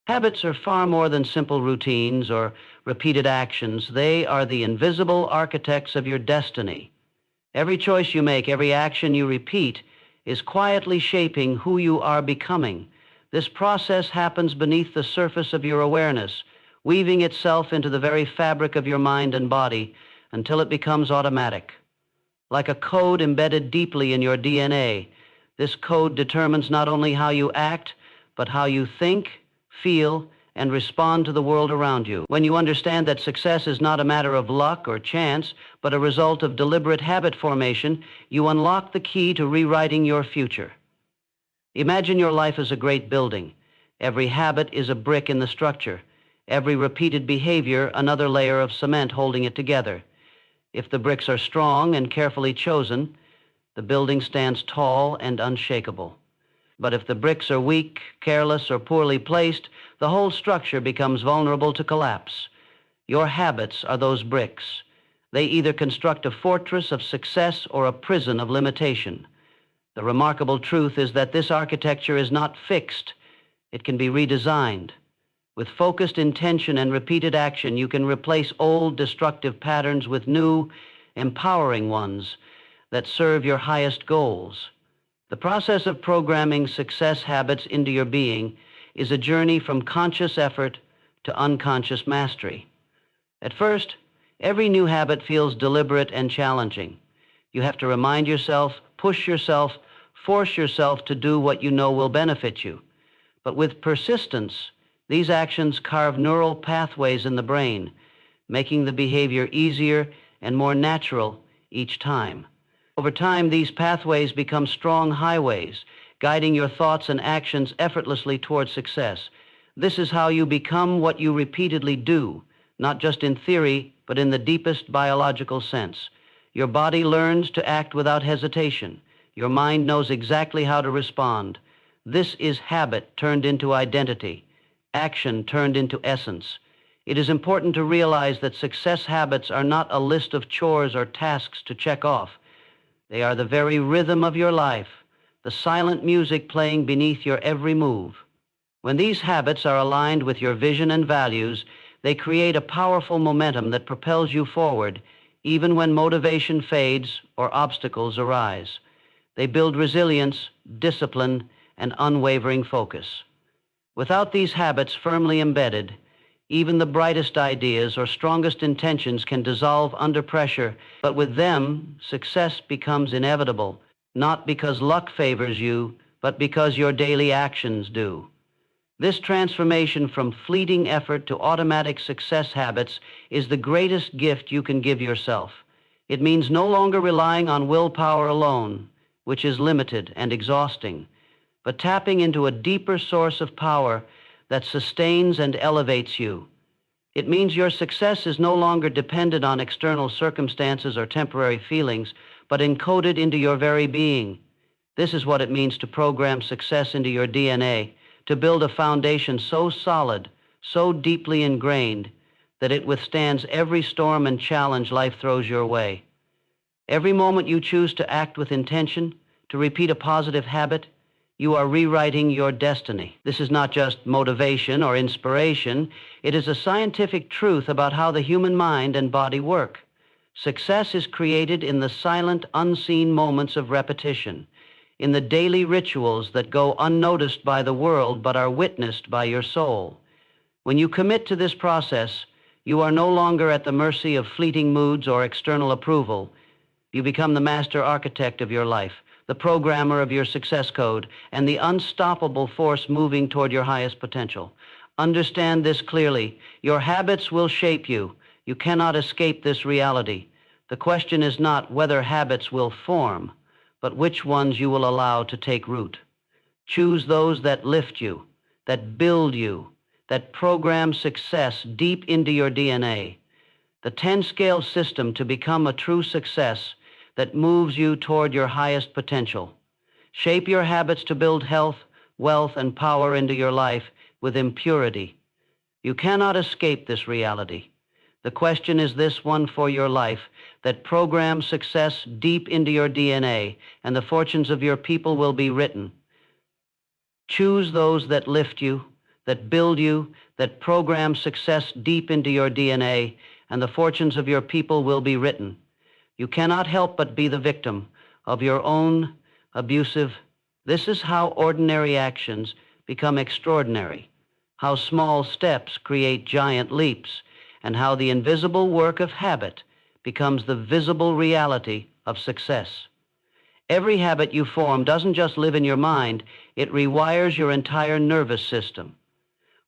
Habits are far more than simple routines or repeated actions. They are the invisible architects of your destiny. Every choice you make, every action you repeat, is quietly shaping who you are becoming. This process happens beneath the surface of your awareness, weaving itself into the very fabric of your mind and body until it becomes automatic. Like a code embedded deeply in your DNA, this code determines not only how you act, but how you think, feel, and respond to the world around you. When you understand that success is not a matter of luck or chance, but a result of deliberate habit formation, you unlock the key to rewriting your future. Imagine your life as a great building. Every habit is a brick in the structure. Every repeated behavior, another layer of cement holding it together. If the bricks are strong and carefully chosen, the building stands tall and unshakable. But if the bricks are weak, careless, or poorly placed, the whole structure becomes vulnerable to collapse. Your habits are those bricks. They either construct a fortress of success or a prison of limitation. The remarkable truth is that this architecture is not fixed. It can be redesigned. With focused intention and repeated action, you can replace old destructive patterns with new, empowering ones that serve your highest goals. The process of programming success habits into your being is a journey from conscious effort to unconscious mastery. At first, every new habit feels deliberate and challenging. You have to remind yourself, push yourself, force yourself to do what you know will benefit you. But with persistence, these actions carve neural pathways in the brain, making the behavior easier and more natural each time. Over time, these pathways become strong highways, guiding your thoughts and actions effortlessly toward success. This is how you become what you repeatedly do, not just in theory, but in the deepest biological sense. Your body learns to act without hesitation. Your mind knows exactly how to respond. This is habit turned into identity, action turned into essence. It is important to realize that success habits are not a list of chores or tasks to check off. They are the very rhythm of your life, the silent music playing beneath your every move. When these habits are aligned with your vision and values, they create a powerful momentum that propels you forward, even when motivation fades or obstacles arise. They build resilience, discipline, and unwavering focus. Without these habits firmly embedded, even the brightest ideas or strongest intentions can dissolve under pressure, but with them, success becomes inevitable, not because luck favors you, but because your daily actions do. This transformation from fleeting effort to automatic success habits is the greatest gift you can give yourself. It means no longer relying on willpower alone, which is limited and exhausting, but tapping into a deeper source of power that sustains and elevates you. It means your success is no longer dependent on external circumstances or temporary feelings, but encoded into your very being. This is what it means to program success into your DNA, to build a foundation so solid, so deeply ingrained, that it withstands every storm and challenge life throws your way. Every moment you choose to act with intention, to repeat a positive habit, you are rewriting your destiny. This is not just motivation or inspiration. It is a scientific truth about how the human mind and body work. Success is created in the silent, unseen moments of repetition, in the daily rituals that go unnoticed by the world but are witnessed by your soul. When you commit to this process, you are no longer at the mercy of fleeting moods or external approval. You become the master architect of your life, the programmer of your success code, and the unstoppable force moving toward your highest potential. Understand this clearly. Your habits will shape you. You cannot escape this reality. The question is not whether habits will form, but which ones you will allow to take root. Choose those that lift you, that build you, that program success deep into your DNA. The 10-scale system to become a true success that moves you toward your highest potential. Shape your habits to build health, wealth, and power into your life with impurity. You cannot escape this reality. The question is this one for your life, that programs success deep into your DNA, and the fortunes of your people will be written. Choose those that lift you, that build you, that program success deep into your DNA, and the fortunes of your people will be written. You cannot help but be the victim of your own abusive. This is how ordinary actions become extraordinary, how small steps create giant leaps, and how the invisible work of habit becomes the visible reality of success. Every habit you form doesn't just live in your mind, it rewires your entire nervous system.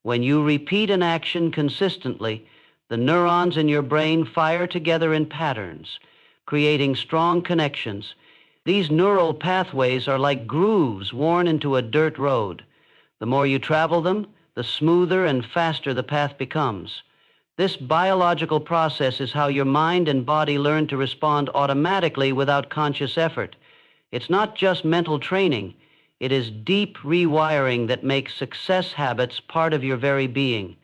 When you repeat an action consistently, the neurons in your brain fire together in patterns, creating strong connections. These neural pathways are like grooves worn into a dirt road. The more you travel them, the smoother and faster the path becomes. This biological process is how your mind and body learn to respond automatically without conscious effort. It's not just mental training. It is deep rewiring that makes success habits part of your very being.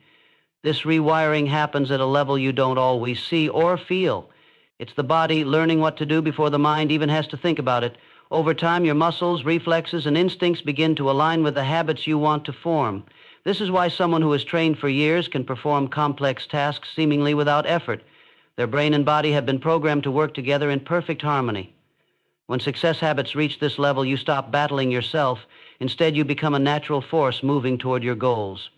This rewiring happens at a level you don't always see or feel. It's the body learning what to do before the mind even has to think about it. Over time, your muscles, reflexes, and instincts begin to align with the habits you want to form. This is why someone who has trained for years can perform complex tasks seemingly without effort. Their brain and body have been programmed to work together in perfect harmony. When success habits reach this level, you stop battling yourself. Instead, you become a natural force moving toward your goals.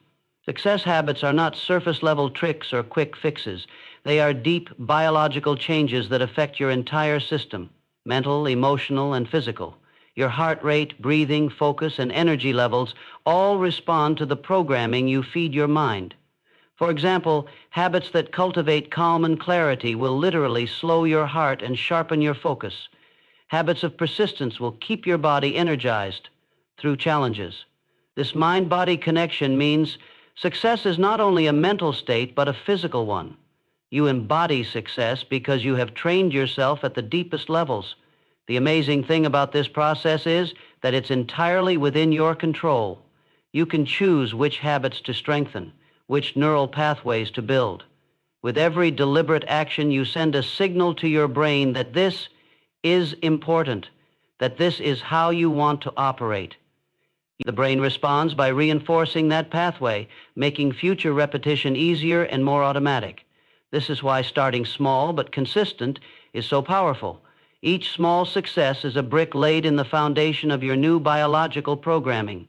Success habits are not surface-level tricks or quick fixes. They are deep biological changes that affect your entire system, mental, emotional, and physical. Your heart rate, breathing, focus, and energy levels all respond to the programming you feed your mind. For example, habits that cultivate calm and clarity will literally slow your heart and sharpen your focus. Habits of persistence will keep your body energized through challenges. This mind-body connection means success is not only a mental state, but a physical one. You embody success because you have trained yourself at the deepest levels. The amazing thing about this process is that it's entirely within your control. You can choose which habits to strengthen, which neural pathways to build. With every deliberate action, you send a signal to your brain that this is important, that this is how you want to operate. The brain responds by reinforcing that pathway, making future repetition easier and more automatic. This is why starting small but consistent is so powerful. Each small success is a brick laid in the foundation of your new biological programming.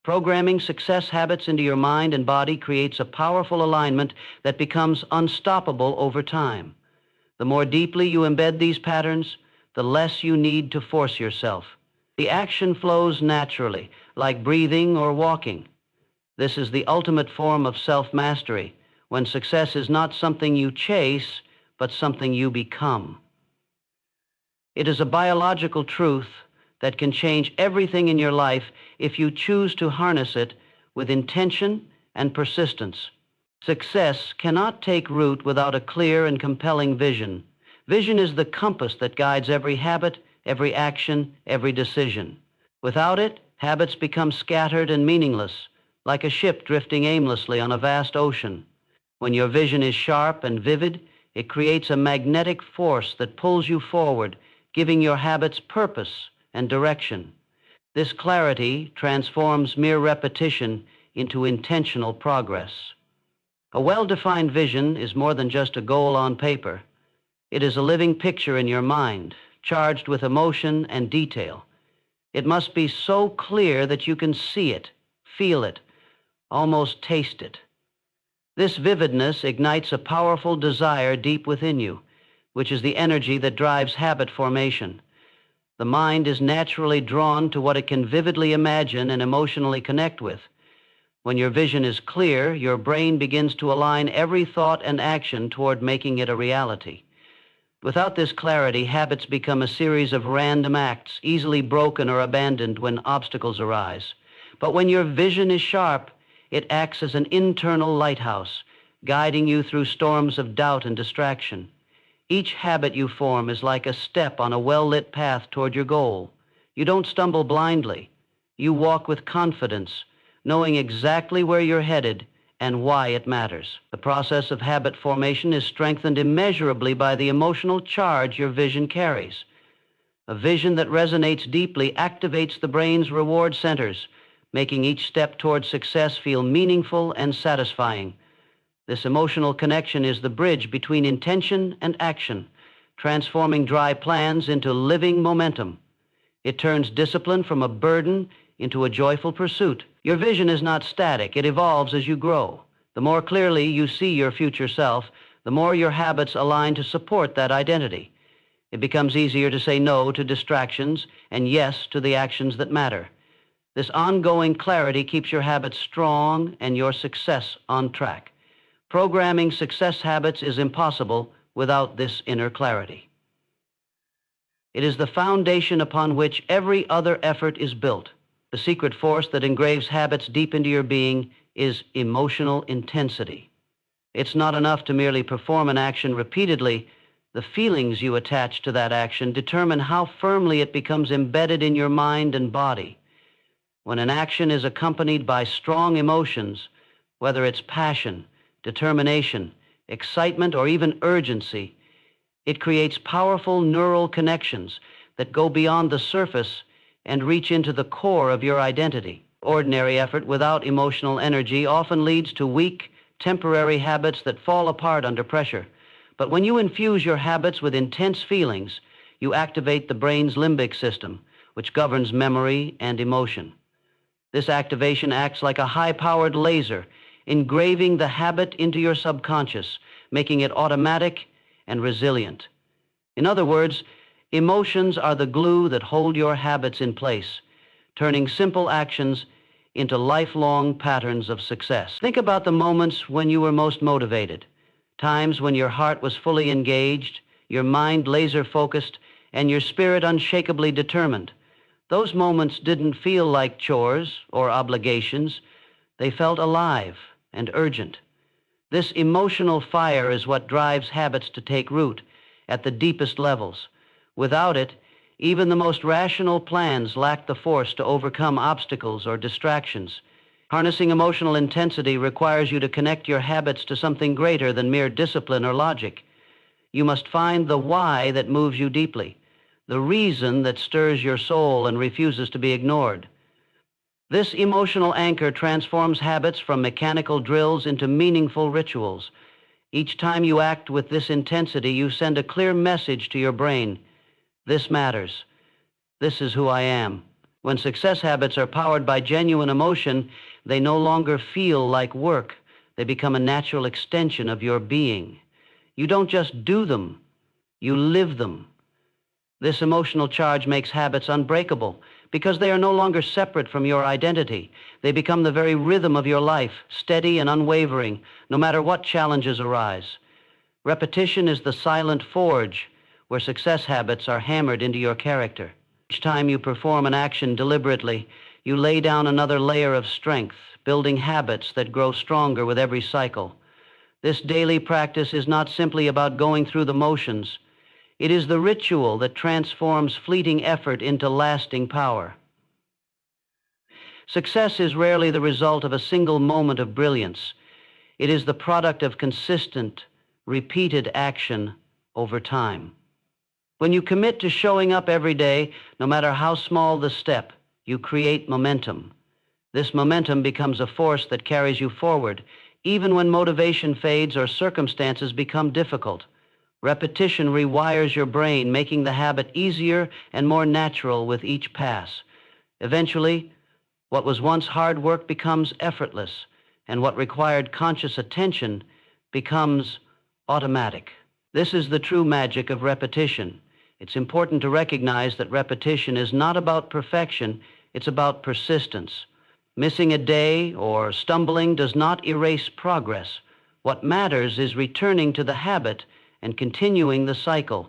Programming success habits into your mind and body creates a powerful alignment that becomes unstoppable over time. The more deeply you embed these patterns, the less you need to force yourself. The action flows naturally, like breathing or walking. This is the ultimate form of self-mastery, when success is not something you chase, but something you become. It is a biological truth that can change everything in your life if you choose to harness it with intention and persistence. Success cannot take root without a clear and compelling vision. Vision is the compass that guides every habit, every action, every decision. Without it, habits become scattered and meaningless, like a ship drifting aimlessly on a vast ocean. When your vision is sharp and vivid, it creates a magnetic force that pulls you forward, giving your habits purpose and direction. This clarity transforms mere repetition into intentional progress. A well-defined vision is more than just a goal on paper. It is a living picture in your mind, charged with emotion and detail. It must be so clear that you can see it, feel it, almost taste it. This vividness ignites a powerful desire deep within you, which is the energy that drives habit formation. The mind is naturally drawn to what it can vividly imagine and emotionally connect with. When your vision is clear, your brain begins to align every thought and action toward making it a reality. Without this clarity, habits become a series of random acts, easily broken or abandoned when obstacles arise. But when your vision is sharp, it acts as an internal lighthouse, guiding you through storms of doubt and distraction. Each habit you form is like a step on a well-lit path toward your goal. You don't stumble blindly. You walk with confidence, knowing exactly where you're headed and why it matters. The process of habit formation is strengthened immeasurably by the emotional charge your vision carries. A vision that resonates deeply activates the brain's reward centers, making each step toward success feel meaningful and satisfying. This emotional connection is the bridge between intention and action, transforming dry plans into living momentum. It turns discipline from a burden into a joyful pursuit. Your vision is not static. It evolves as you grow. The more clearly you see your future self, the more your habits align to support that identity. It becomes easier to say no to distractions and yes to the actions that matter. This ongoing clarity keeps your habits strong and your success on track. Programming success habits is impossible without this inner clarity. It is the foundation upon which every other effort is built. The secret force that engraves habits deep into your being is emotional intensity. It's not enough to merely perform an action repeatedly. The feelings you attach to that action determine how firmly it becomes embedded in your mind and body. When an action is accompanied by strong emotions, whether it's passion, determination, excitement, or even urgency, it creates powerful neural connections that go beyond the surface and reach into the core of your identity. Ordinary effort without emotional energy often leads to weak, temporary habits that fall apart under pressure. But when you infuse your habits with intense feelings, you activate the brain's limbic system, which governs memory and emotion. This activation acts like a high-powered laser, engraving the habit into your subconscious, making it automatic and resilient. In other words, emotions are the glue that hold your habits in place, turning simple actions into lifelong patterns of success. Think about the moments when you were most motivated, times when your heart was fully engaged, your mind laser-focused, and your spirit unshakably determined. Those moments didn't feel like chores or obligations. They felt alive and urgent. This emotional fire is what drives habits to take root at the deepest levels. Without it, even the most rational plans lack the force to overcome obstacles or distractions. Harnessing emotional intensity requires you to connect your habits to something greater than mere discipline or logic. You must find the why that moves you deeply, the reason that stirs your soul and refuses to be ignored. This emotional anchor transforms habits from mechanical drills into meaningful rituals. Each time you act with this intensity, you send a clear message to your brain. This matters. This is who I am. When success habits are powered by genuine emotion, they no longer feel like work. They become a natural extension of your being. You don't just do them, you live them. This emotional charge makes habits unbreakable because they are no longer separate from your identity. They become the very rhythm of your life, steady and unwavering, no matter what challenges arise. Repetition is the silent forge where success habits are hammered into your character. Each time you perform an action deliberately, you lay down another layer of strength, building habits that grow stronger with every cycle. This daily practice is not simply about going through the motions. It is the ritual that transforms fleeting effort into lasting power. Success is rarely the result of a single moment of brilliance. It is the product of consistent, repeated action over time. When you commit to showing up every day, no matter how small the step, you create momentum. This momentum becomes a force that carries you forward, even when motivation fades or circumstances become difficult. Repetition rewires your brain, making the habit easier and more natural with each pass. Eventually, what was once hard work becomes effortless, and what required conscious attention becomes automatic. This is the true magic of repetition. It's important to recognize that repetition is not about perfection, it's about persistence. Missing a day or stumbling does not erase progress. What matters is returning to the habit and continuing the cycle.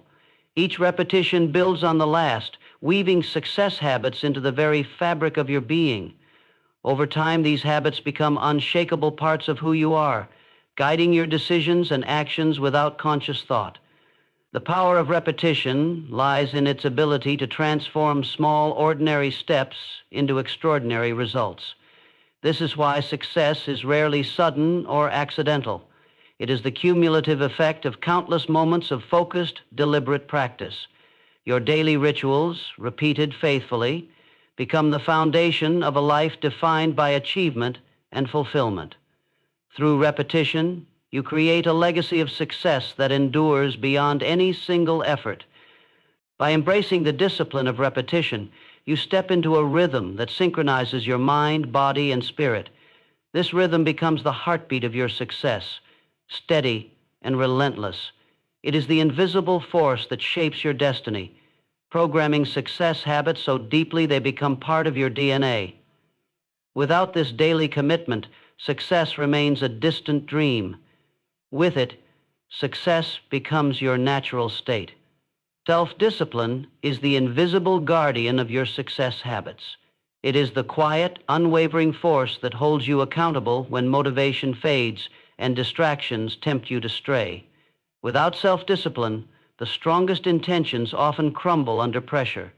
Each repetition builds on the last, weaving success habits into the very fabric of your being. Over time, these habits become unshakable parts of who you are, guiding your decisions and actions without conscious thought. The power of repetition lies in its ability to transform small, ordinary steps into extraordinary results. This is why success is rarely sudden or accidental. It is the cumulative effect of countless moments of focused, deliberate practice. Your daily rituals, repeated faithfully, become the foundation of a life defined by achievement and fulfillment. Through repetition, you create a legacy of success that endures beyond any single effort. By embracing the discipline of repetition, you step into a rhythm that synchronizes your mind, body, and spirit. This rhythm becomes the heartbeat of your success, steady and relentless. It is the invisible force that shapes your destiny, programming success habits so deeply they become part of your DNA. Without this daily commitment, success remains a distant dream. With it, success becomes your natural state. Self-discipline is the invisible guardian of your success habits. It is the quiet, unwavering force that holds you accountable when motivation fades and distractions tempt you to stray. Without self-discipline, the strongest intentions often crumble under pressure.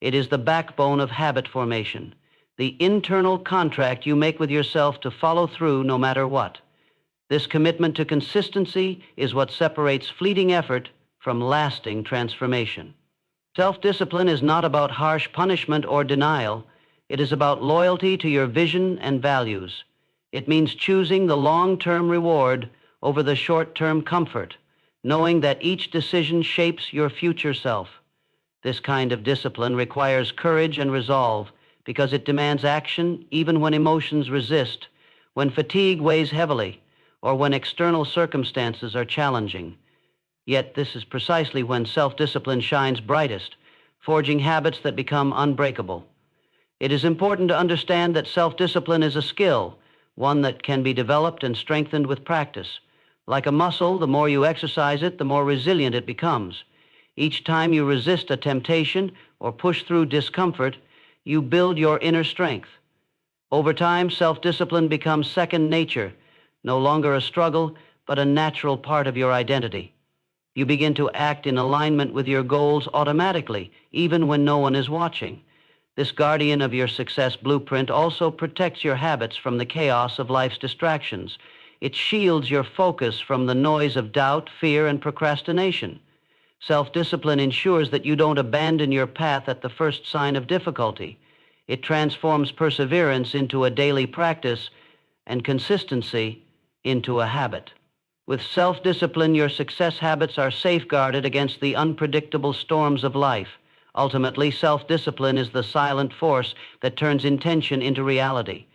It is the backbone of habit formation, the internal contract you make with yourself to follow through no matter what. This commitment to consistency is what separates fleeting effort from lasting transformation. Self-discipline is not about harsh punishment or denial. It is about loyalty to your vision and values. It means choosing the long-term reward over the short-term comfort, knowing that each decision shapes your future self. This kind of discipline requires courage and resolve because it demands action even when emotions resist, when fatigue weighs heavily, or when external circumstances are challenging. Yet this is precisely when self-discipline shines brightest, forging habits that become unbreakable. It is important to understand that self-discipline is a skill, one that can be developed and strengthened with practice. Like a muscle, the more you exercise it, the more resilient it becomes. Each time you resist a temptation or push through discomfort, you build your inner strength. Over time, self-discipline becomes second nature, no longer a struggle, but a natural part of your identity. You begin to act in alignment with your goals automatically, even when no one is watching. This guardian of your success blueprint also protects your habits from the chaos of life's distractions. It shields your focus from the noise of doubt, fear, and procrastination. Self-discipline ensures that you don't abandon your path at the first sign of difficulty. It transforms perseverance into a daily practice and consistency into a habit. With self-discipline, your success habits are safeguarded against the unpredictable storms of life. Ultimately, self-discipline is the silent force that turns intention into reality.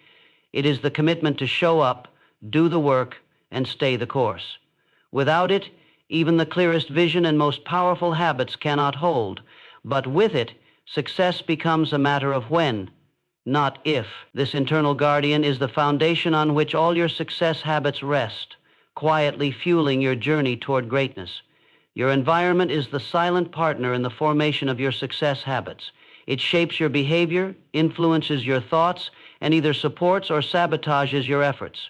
It is the commitment to show up, do the work, and stay the course. Without it, even the clearest vision and most powerful habits cannot hold. But with it, success becomes a matter of when, not if. This internal guardian is the foundation on which all your success habits rest, quietly fueling your journey toward greatness. Your environment is the silent partner in the formation of your success habits. It shapes your behavior, influences your thoughts, and either supports or sabotages your efforts.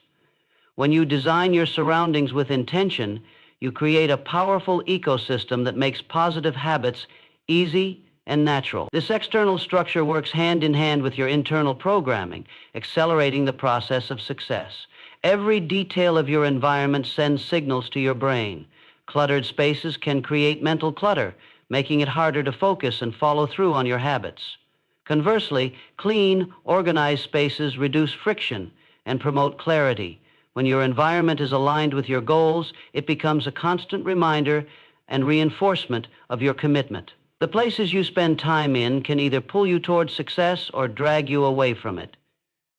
When you design your surroundings with intention, you create a powerful ecosystem that makes positive habits easy and natural. This external structure works hand in hand with your internal programming, accelerating the process of success. Every detail of your environment sends signals to your brain. Cluttered spaces can create mental clutter, making it harder to focus and follow through on your habits. Conversely, clean, organized spaces reduce friction and promote clarity. When your environment is aligned with your goals, it becomes a constant reminder and reinforcement of your commitment. The places you spend time in can either pull you towards success or drag you away from it.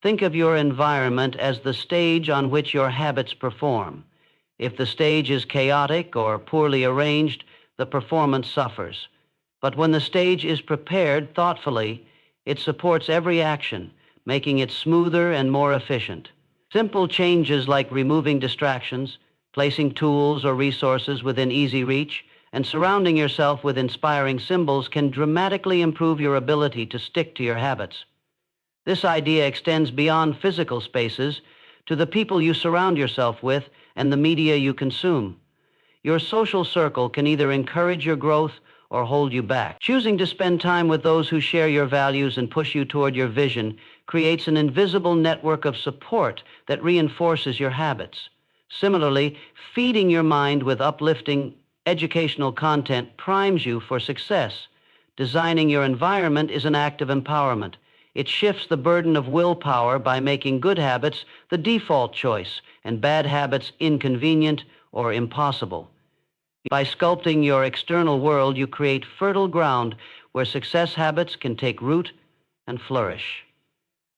Think of your environment as the stage on which your habits perform. If the stage is chaotic or poorly arranged, the performance suffers. But when the stage is prepared thoughtfully, it supports every action, making it smoother and more efficient. Simple changes like removing distractions, placing tools or resources within easy reach, and surrounding yourself with inspiring symbols can dramatically improve your ability to stick to your habits. This idea extends beyond physical spaces to the people you surround yourself with and the media you consume. Your social circle can either encourage your growth or hold you back. Choosing to spend time with those who share your values and push you toward your vision creates an invisible network of support that reinforces your habits. Similarly, feeding your mind with uplifting, educational content primes you for success. Designing your environment is an act of empowerment. It shifts the burden of willpower by making good habits the default choice and bad habits inconvenient or impossible. By sculpting your external world, you create fertile ground where success habits can take root and flourish.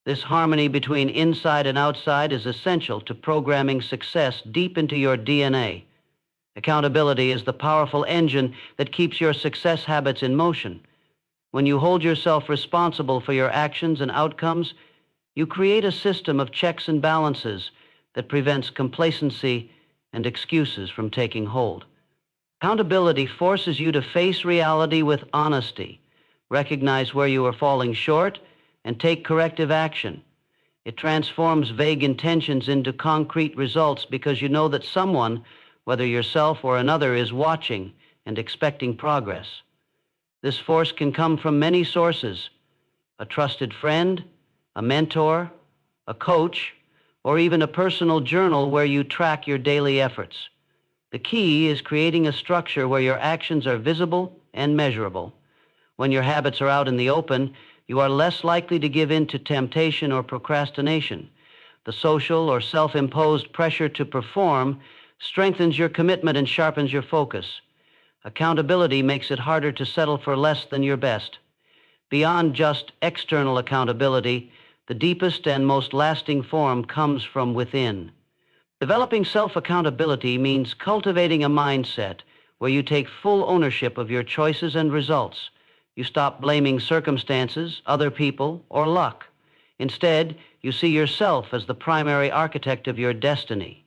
This harmony between inside and outside is essential to programming success deep into your DNA. Accountability is the powerful engine that keeps your success habits in motion. When you hold yourself responsible for your actions and outcomes, you create a system of checks and balances that prevents complacency and excuses from taking hold. Accountability forces you to face reality with honesty, recognize where you are falling short, and take corrective action. It transforms vague intentions into concrete results because you know that someone, whether yourself or another, is watching and expecting progress. This force can come from many sources: a trusted friend, a mentor, a coach, or even a personal journal where you track your daily efforts. The key is creating a structure where your actions are visible and measurable. When your habits are out in the open, you are less likely to give in to temptation or procrastination. The social or self-imposed pressure to perform strengthens your commitment and sharpens your focus. Accountability makes it harder to settle for less than your best. Beyond just external accountability, the deepest and most lasting form comes from within. Developing self-accountability means cultivating a mindset where you take full ownership of your choices and results. You stop blaming circumstances, other people, or luck. Instead, you see yourself as the primary architect of your destiny.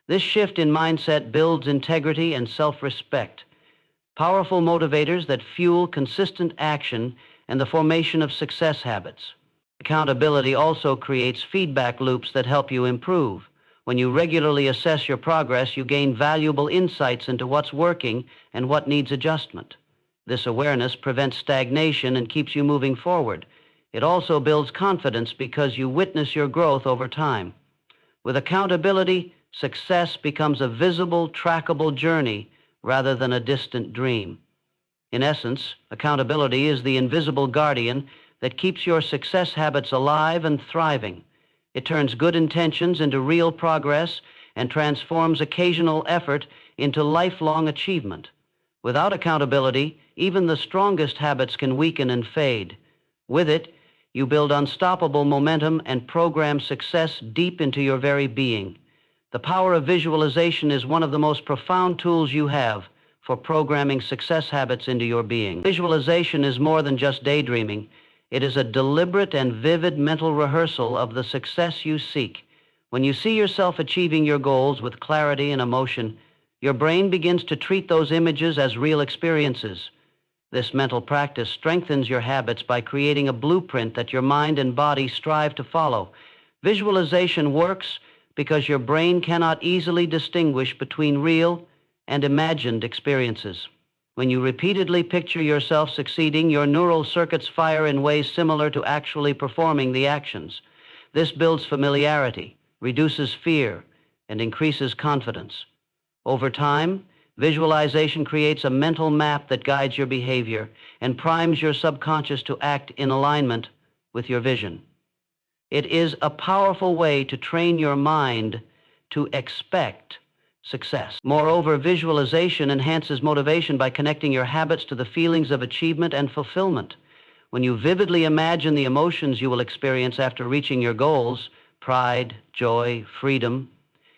This shift in mindset builds integrity and self-respect, powerful motivators that fuel consistent action and the formation of success habits. Accountability also creates feedback loops that help you improve. When you regularly assess your progress, you gain valuable insights into what's working and what needs adjustment. This awareness prevents stagnation and keeps you moving forward. It also builds confidence because you witness your growth over time. With accountability, success becomes a visible, trackable journey rather than a distant dream. In essence, accountability is the invisible guardian that keeps your success habits alive and thriving. It turns good intentions into real progress and transforms occasional effort into lifelong achievement. Without accountability, even the strongest habits can weaken and fade. With it, you build unstoppable momentum and program success deep into your very being. The power of visualization is one of the most profound tools you have for programming success habits into your being. Visualization is more than just daydreaming. It is a deliberate and vivid mental rehearsal of the success you seek. When you see yourself achieving your goals with clarity and emotion, your brain begins to treat those images as real experiences. This mental practice strengthens your habits by creating a blueprint that your mind and body strive to follow. Visualization works because your brain cannot easily distinguish between real and imagined experiences. When you repeatedly picture yourself succeeding, your neural circuits fire in ways similar to actually performing the actions. This builds familiarity, reduces fear, and increases confidence. Over time, visualization creates a mental map that guides your behavior and primes your subconscious to act in alignment with your vision. It is a powerful way to train your mind to expect success. Moreover, visualization enhances motivation by connecting your habits to the feelings of achievement and fulfillment. When you vividly imagine the emotions you will experience after reaching your goals, pride, joy, freedom,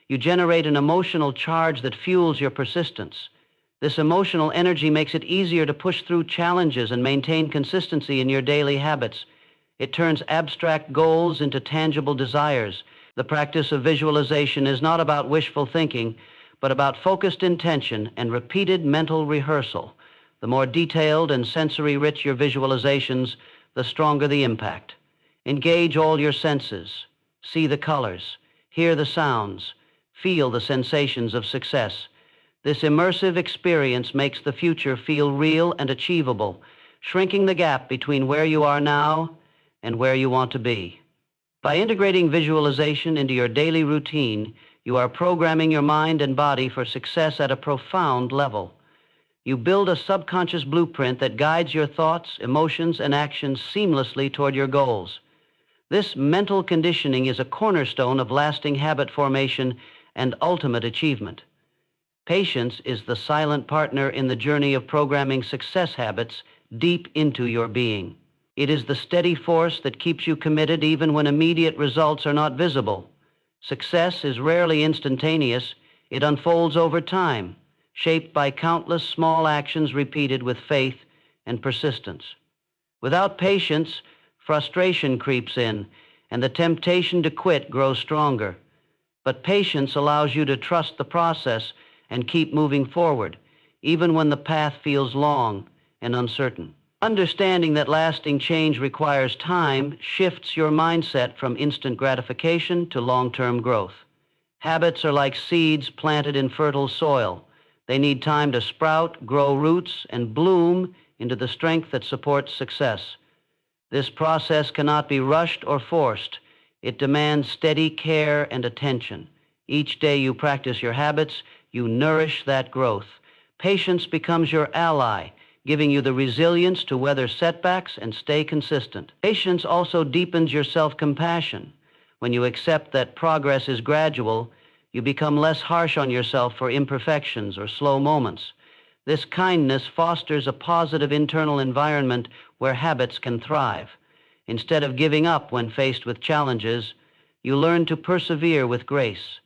you generate an emotional charge that fuels your persistence. This emotional energy makes it easier to push through challenges and maintain consistency in your daily habits. It turns abstract goals into tangible desires. The practice of visualization is not about wishful thinking, but about focused intention and repeated mental rehearsal. The more detailed and sensory-rich your visualizations, the stronger the impact. Engage all your senses. See the colors, hear the sounds, feel the sensations of success. This immersive experience makes the future feel real and achievable, shrinking the gap between where you are now and where you want to be. By integrating visualization into your daily routine, you are programming your mind and body for success at a profound level. You build a subconscious blueprint that guides your thoughts, emotions, and actions seamlessly toward your goals. This mental conditioning is a cornerstone of lasting habit formation and ultimate achievement. Patience is the silent partner in the journey of programming success habits deep into your being. It is the steady force that keeps you committed even when immediate results are not visible. Success is rarely instantaneous. It unfolds over time, shaped by countless small actions repeated with faith and persistence. Without patience, frustration creeps in, and the temptation to quit grows stronger. But patience allows you to trust the process and keep moving forward, even when the path feels long and uncertain. Understanding that lasting change requires time shifts your mindset from instant gratification to long-term growth. Habits are like seeds planted in fertile soil. They need time to sprout, grow roots, and bloom into the strength that supports success. This process cannot be rushed or forced. It demands steady care and attention. Each day you practice your habits, you nourish that growth. Patience becomes your ally, giving you the resilience to weather setbacks and stay consistent. Patience also deepens your self-compassion. When you accept that progress is gradual, you become less harsh on yourself for imperfections or slow moments. This kindness fosters a positive internal environment where habits can thrive. Instead of giving up when faced with challenges, you learn to persevere with grace.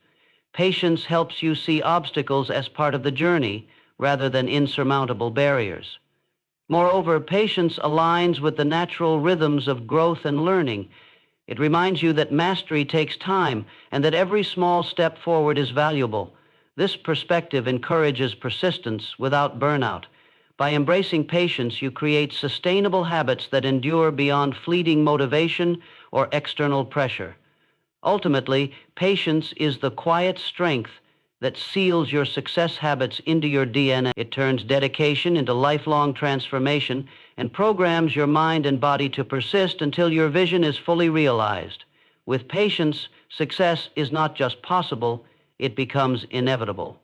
Patience helps you see obstacles as part of the journey rather than insurmountable barriers. Moreover, patience aligns with the natural rhythms of growth and learning. It reminds you that mastery takes time and that every small step forward is valuable. This perspective encourages persistence without burnout. By embracing patience, you create sustainable habits that endure beyond fleeting motivation or external pressure. Ultimately, patience is the quiet strength that seals your success habits into your DNA. It turns dedication into lifelong transformation and programs your mind and body to persist until your vision is fully realized. With patience, success is not just possible, it becomes inevitable.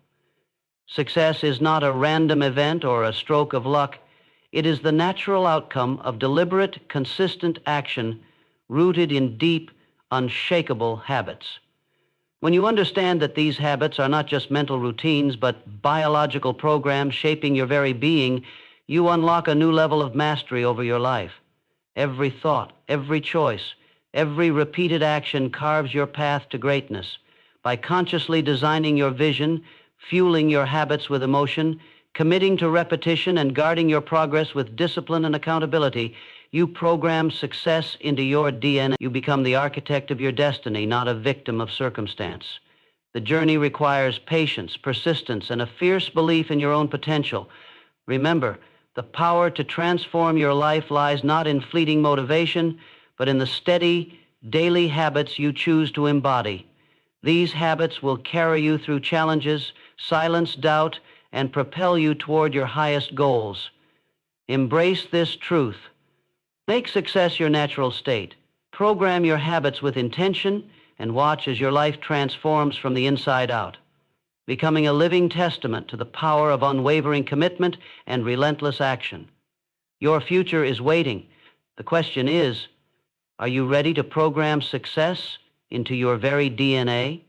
Success is not a random event or a stroke of luck. It is the natural outcome of deliberate, consistent action rooted in deep, unshakable habits. When you understand that these habits are not just mental routines, but biological programs shaping your very being, you unlock a new level of mastery over your life. Every thought, every choice, every repeated action carves your path to greatness. By consciously designing your vision, fueling your habits with emotion, committing to repetition, and guarding your progress with discipline and accountability, you program success into your DNA. You become the architect of your destiny, not a victim of circumstance. The journey requires patience, persistence, and a fierce belief in your own potential. Remember, the power to transform your life lies not in fleeting motivation, but in the steady, daily habits you choose to embody. These habits will carry you through challenges, silence doubt, and propel you toward your highest goals. Embrace this truth. Make success your natural state. Program your habits with intention and watch as your life transforms from the inside out, becoming a living testament to the power of unwavering commitment and relentless action. Your future is waiting. The question is, are you ready to program success into your very DNA?